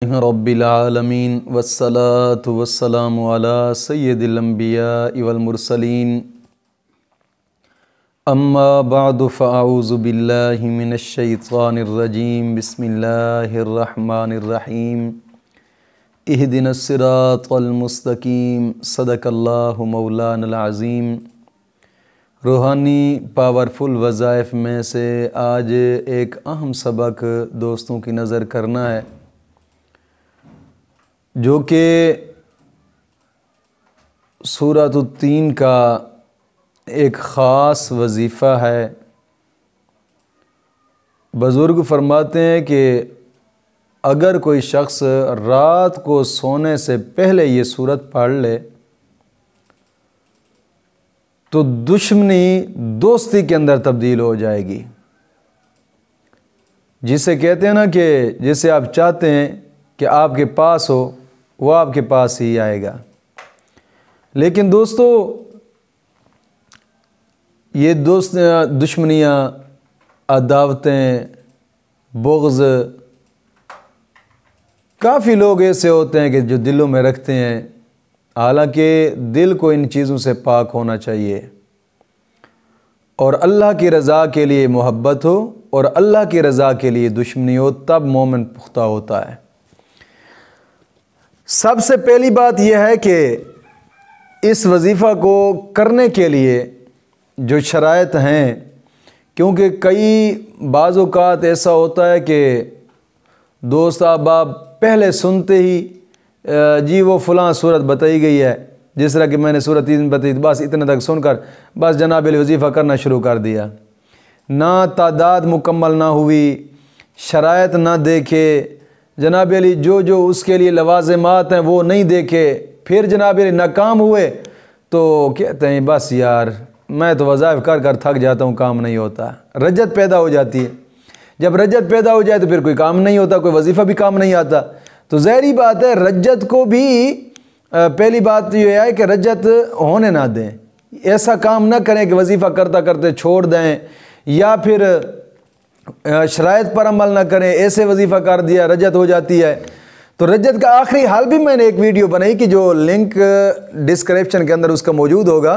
रब्बिल आलमीन वस्सलातु वस्सलामु अला सय्यिदिल अंबिया वल मुरसलीन अम्मा बअदु फ़अऊज़ु बिल्लाहि मिनश शैतानिर रजीम बिस्मिल्लाहिर रहमानिर रहीम इहदिनस सिरातल मुस्तकीम सदक़ल्लाहु मौलानल अज़ीम। रूहानी पावरफुल वज़ाइफ में से आज एक अहम सबक दोस्तों की नज़र करना है, जो कि सूरत तीन का एक ख़ास वजीफ़ा है। बुज़ुर्ग फरमाते हैं कि अगर कोई शख्स रात को सोने से पहले ये सूरत पढ़ ले तो दुश्मनी दोस्ती के अंदर तब्दील हो जाएगी। जिसे कहते हैं ना कि जिसे आप चाहते हैं कि आपके पास हो वो आपके पास ही आएगा। लेकिन दोस्तों, ये दुश्मनियाँ, अदावतें, बुग़्ज़, काफ़ी लोग ऐसे होते हैं कि जो दिलों में रखते हैं, हालांकि दिल को इन चीज़ों से पाक होना चाहिए और अल्लाह की रज़ा के लिए मोहब्बत हो और अल्लाह की रज़ा के लिए दुश्मनी हो, तब मोमिन पुख्ता होता है। सबसे पहली बात यह है कि इस वजीफ़ा को करने के लिए जो शराइत हैं, क्योंकि कई बाज़ औक़ात ऐसा होता है कि दोस्त अहबाब पहले सुनते ही जी वो फ़लाँ सूरत बताई गई है, जिस तरह कि मैंने सूरत 3 बताई, बस इतने तक सुनकर बस जनाब वजीफ़ा करना शुरू कर दिया। ना तादाद मुकम्मल ना हुई, शराइत ना देखे, जनाब अली जो जो उसके लिए लवाज़िमात हैं वो नहीं देखे, फिर जनाब अली नाकाम हुए तो कहते हैं बस यार मैं तो वज़ाइफ कर कर थक जाता हूँ, काम नहीं होता। रज्जत पैदा हो जाती है। जब रज्जत पैदा हो जाए तो फिर कोई काम नहीं होता, कोई वजीफ़ा भी काम नहीं आता। तो ज़ाहिरी बात है, रज्जत को भी पहली बात यह है कि रज्जत होने ना दें। ऐसा काम ना करें कि वजीफ़ा करता करते छोड़ दें या फिर शराइत पर अमल ना करें, ऐसे वजीफ़ा कर दिया रज्जत हो जाती है। तो रज्जत का आखिरी हाल भी मैंने एक वीडियो बनाई कि जो लिंक डिस्क्रिप्शन के अंदर उसका मौजूद होगा।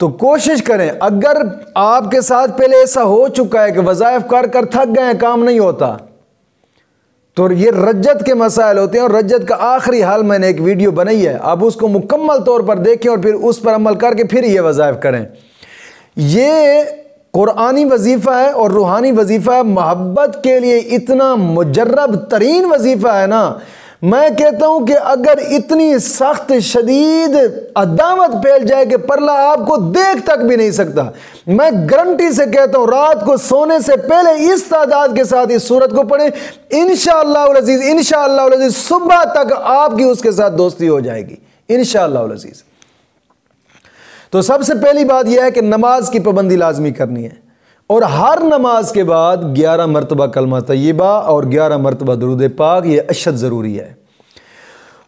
तो कोशिश करें, अगर आपके साथ पहले ऐसा हो चुका है कि वज़ाइफ कर कर थक गए, काम नहीं होता, तो ये रज्जत के मसाइल होते हैं और रज्जत का आखिरी हाल मैंने एक वीडियो बनाई है, आप उसको मुकम्मल तौर पर देखें और फिर उस पर अमल करके फिर ये वज़ाइफ करें। ये कुरानी वजीफ़ा है और रूहानी वजीफ़ा है। मोहब्बत के लिए इतना मुजर्रब तरीन वजीफ़ा है ना, मैं कहता हूं कि अगर इतनी सख्त शदीद अदावत फैल जाए कि परला आपको देख तक भी नहीं सकता, मैं गारंटी से कहता हूं रात को सोने से पहले इस तादाद के साथ इस सूरत को पढ़ें, इंशाअल्लाह अज़ीज़, इंशाअल्लाह अज़ीज़ सुबह तक आपकी उसके साथ दोस्ती हो जाएगी इंशाअल्लाह अज़ीज़। तो सबसे पहली बात यह है कि नमाज की पाबंदी लाजमी करनी है और हर नमाज के बाद 11 मरतबा कलमा तय्यबा और 11 मरतबा दुरूद पाक, ये अशद ज़रूरी है।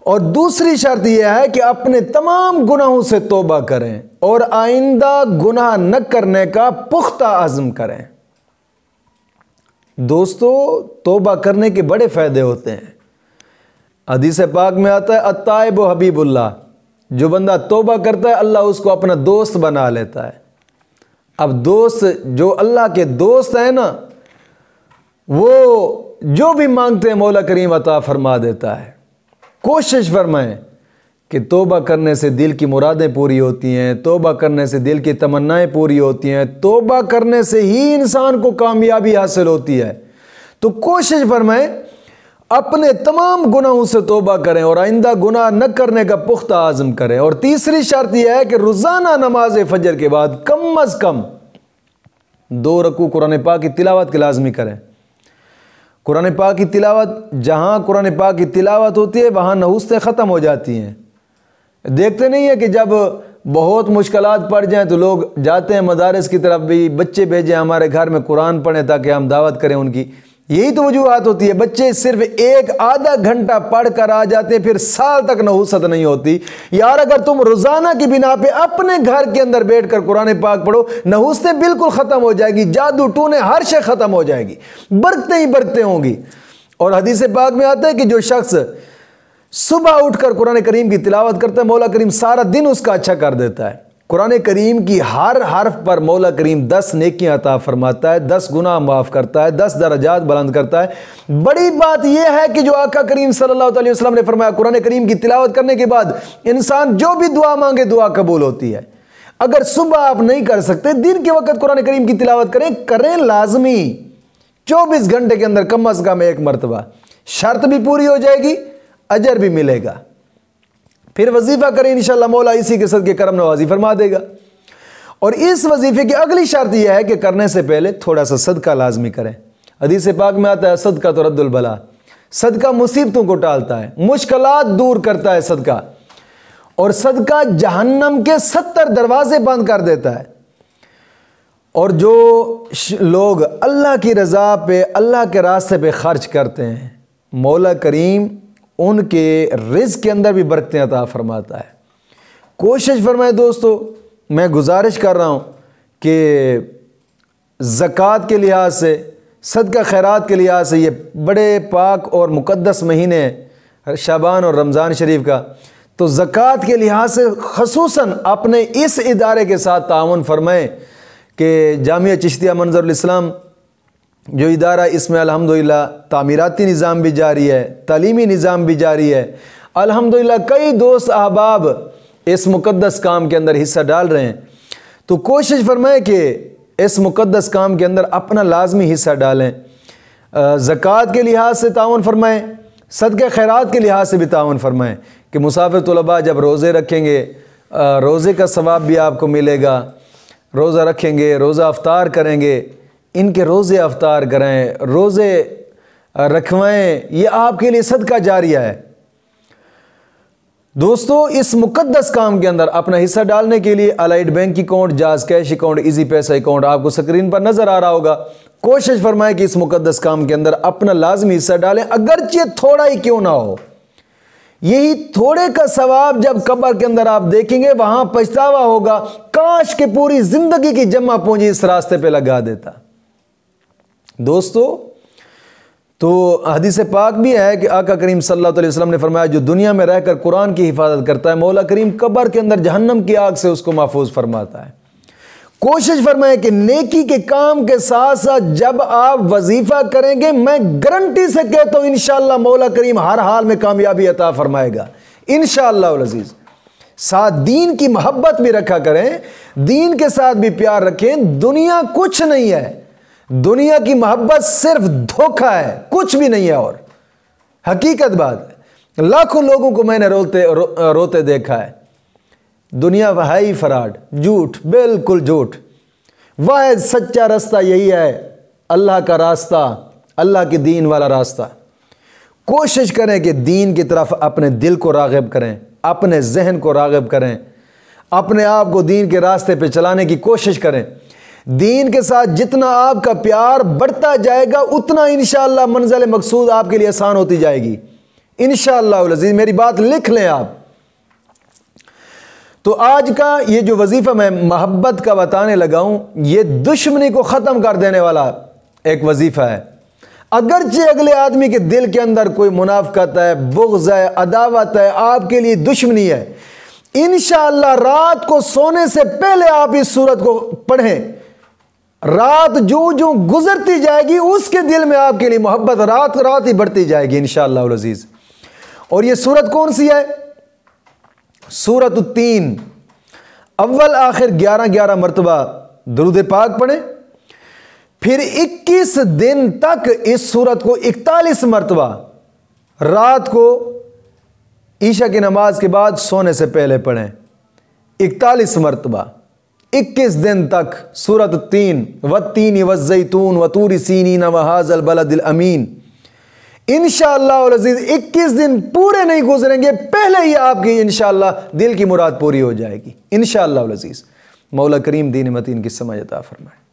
और दूसरी शर्त यह है कि अपने तमाम गुनाहों से तौबा करें और आइंदा गुनाह न करने का पुख्ता अज़्म करें। दोस्तों, तौबा करने के बड़े फ़ायदे होते हैं। हदीस पाक में आता है अत्ताइब हबीबुल्लाह, जो बंदा तौबा करता है अल्लाह उसको अपना दोस्त बना लेता है। अब दोस्त, जो अल्लाह के दोस्त हैं ना, वो जो भी मांगते हैं मौला करीम अता फरमा देता है। कोशिश फरमाएं कि तौबा करने से दिल की मुरादें पूरी होती हैं, तौबा करने से दिल की तमन्नाएं पूरी होती हैं, तौबा करने से ही इंसान को कामयाबी हासिल होती है। तो कोशिश फरमाएं अपने तमाम गुनाहों से तौबा करें और आइंदा गुनाह न करने का पुख्ता आज़म करें। और तीसरी शर्त यह है कि रोज़ाना नमाज फजर के बाद कम अज़ कम 2 रकू कुरान पाक की तिलावत की लाजमी करें। कुरान पाक की तिलावत, जहाँ कुरान पाक की तिलावत होती है वहाँ नहुस्तें ख़त्म हो जाती हैं। देखते नहीं है कि जब बहुत मुश्किलात पड़ जाएँ तो लोग जाते हैं मदारिस की तरफ, भी बच्चे भेजें हमारे घर में कुरान पढ़ें ताकि हम दावत करें उनकी। यही तो वजूहात होती है। बच्चे सिर्फ एक आधा घंटा पढ़ कर आ जाते हैं, फिर साल तक नहुसत नहीं होती। यार अगर तुम रोजाना की बिना पे अपने घर के अंदर बैठकर कुरान पाक पढ़ो, नहुसतें बिल्कुल खत्म हो जाएगी, जादू टूने हर शे खत्म हो जाएगी, बरकतें ही बरकतें होंगी। और हदीस पाक में आता है कि जो शख्स सुबह उठकर कुरान करीम की तिलावत करता है, मौला करीम सारा दिन उसका अच्छा कर देता है। कुरान करीम की हर हर्फ पर मौला करीम 10 नेकियां अता फरमाता है, 10 गुनाह माफ़ करता है, 10 दर्जात बुलंद करता है। बड़ी बात यह है कि जो आका करीम सल्लल्लाहु अलैहि वसल्लम ने फरमाया, कुरान करीम की तिलावत करने के बाद इंसान जो भी दुआ मांगे दुआ कबूल होती है। अगर सुबह आप नहीं कर सकते, दिन के वक्त कुरान करीम की तिलावत करें लाजमी 24 घंटे के अंदर कम अज़ कम 1 मरतबा। शर्त भी पूरी हो जाएगी, अजर भी मिलेगा। फिर वजीफा करें, इंशाअल्लाह मौला इसी के सदके करम नवाजी फरमा देगा। और इस वजीफे की अगली शर्त यह है कि करने से पहले थोड़ा सा सदका लाजमी करें। हदीस पाक में आता है सदका तो रद्दुल बला, सदका मुसीबतों को टालता है, मुश्किलात दूर करता है सदका। और सदका जहन्नम के 70 दरवाजे बंद कर देता है। और जो लोग अल्लाह की रज़ा पे, अल्लाह के रास्ते पे खर्च करते हैं, मौला करीम उनके रिज़्क़ के अंदर भी बरकतें अता फरमाता है। कोशिश फरमाए दोस्तों, मैं गुजारिश कर रहा हूँ कि ज़कात के लिहाज से, सदका खैरात के लिहाज से, ये बड़े पाक और मुक़द्दस महीने शाबान और रमज़ान शरीफ का, तो ज़कात के लिहाज से ख़ुसूसन अपने इस इदारे के साथ ताउन फरमाएँ कि जामिया चिश्तिया मंज़रुल इस्लाम जो इदारा, इसमें अल्हम्दुलिल्लाह तामीराती निज़ाम भी जारी है, तालीमी निज़ाम भी जारी है। अल्हम्दुलिल्लाह कई दोस्त अहबाब इस मुक़द्दस काम के अंदर हिस्सा डाल रहे हैं। तो कोशिश फरमाएं कि इस मुक़द्दस काम के अंदर अपना लाजमी हिस्सा डालें। ज़कात के लिहाज से ताउन फरमाएं, सदक़े खैरात के लिहाज से भी ताउन फरमाएं कि मुसाफिर तलबा जब रोज़े रखेंगे, रोज़े का सवाब भी आपको मिलेगा। रोज़ा रखेंगे, रोज़ा अफ्तार करेंगे, इनके रोज़े अफ्तार करें, रोज़े रखवाएं, ये आपके लिए सदका जारिया है। दोस्तों, इस मुक़द्दस काम के अंदर अपना हिस्सा डालने के लिए अलाइड बैंक अकाउंट, जाज कैश अकाउंट, इजी पैसा अकाउंट आपको स्क्रीन पर नज़र आ रहा होगा। कोशिश फरमाएं कि इस मुक़द्दस काम के अंदर अपना लाजमी हिस्सा डालें, अगरचे थोड़ा ही क्यों ना हो। यही थोड़े का सवाब जब कब्र के अंदर आप देखेंगे, वहां पछतावा होगा, काश के पूरी जिंदगी की जमा पूंजी इस रास्ते पे लगा देता। दोस्तों, तो हदीस पाक भी है कि आका करीम सल्लल्लाहु अलैहि वसल्लम ने फरमाया, जो दुनिया में रहकर कुरान की हिफाजत करता है, मौला करीम कब्र के अंदर जहन्नम की आग से उसको महफूज फरमाता है। कोशिश फरमाए कि नेकी के काम के साथ साथ जब आप वजीफा करेंगे, मैं गारंटी से कहता हूं इंशाअल्लाह मौला करीम हर हाल में कामयाबी अता फरमाएगा इंशाअल्लाह अज़ीज़। साथ दीन की मोहब्बत भी रखा करें, दीन के साथ भी प्यार रखें। दुनिया कुछ नहीं है, दुनिया की मोहब्बत सिर्फ धोखा है, कुछ भी नहीं है। और हकीकत बात है, लाखों लोगों को मैंने रोते देखा है। दुनिया है ही फराड, झूठ, बिल्कुल झूठ। वह सच्चा रास्ता यही है, अल्लाह का रास्ता, अल्लाह के दीन वाला रास्ता। कोशिश करें कि दीन की तरफ अपने दिल को राग़िब करें, अपने जहन को राग़िब करें, अपने आप को दीन के रास्ते पे चलाने की कोशिश करें। दीन के साथ जितना आपका प्यार बढ़ता जाएगा, उतना इंशाअल्लाह मंज़िल मकसूद आपके लिए आसान होती जाएगी इंशाअल्लाह अज़ीज़। मेरी बात लिख लें आप। तो आज का ये जो वजीफ़ा मैं मोहब्बत का बताने लगा हूं, ये दुश्मनी को ख़त्म कर देने वाला एक वजीफ़ा है। अगरचे अगले आदमी के दिल के अंदर कोई मुनाफ़क़त है, बुग़्ज़ है, अदावत है, आपके लिए दुश्मनी है, इंशाअल्लाह रात को सोने से पहले आप इस सूरत को पढ़ें। रात जो जो गुजरती जाएगी, उसके दिल में आपके लिए मोहब्बत रात रात ही बढ़ती जाएगी इंशाअल्लाह अज़ीज़। और ये सूरत कौन सी है? सूरत 3। अव्वल आखिर 11-11 मरतबा दुरूद पाक पढ़ें। फिर 21 दिन तक इस सूरत को 41 मरतबा रात को ईशा की नमाज के बाद सोने से पहले पढ़ें। 41 मरतबा 21 दिन तक सूरत 3, वत्तीन वज़्ज़ैतून वतूर सीनीन वहाज़ल बलदिल अमीन। इंशाअल्लाह अज़ीज़ 21 दिन पूरे नहीं गुजरेंगे, पहले ही आपकी इंशाअल्लाह दिल की मुराद पूरी हो जाएगी इंशाअल्लाह अज़ीज़। मौला करीम दीन मतीन की समझ अता फरमाए।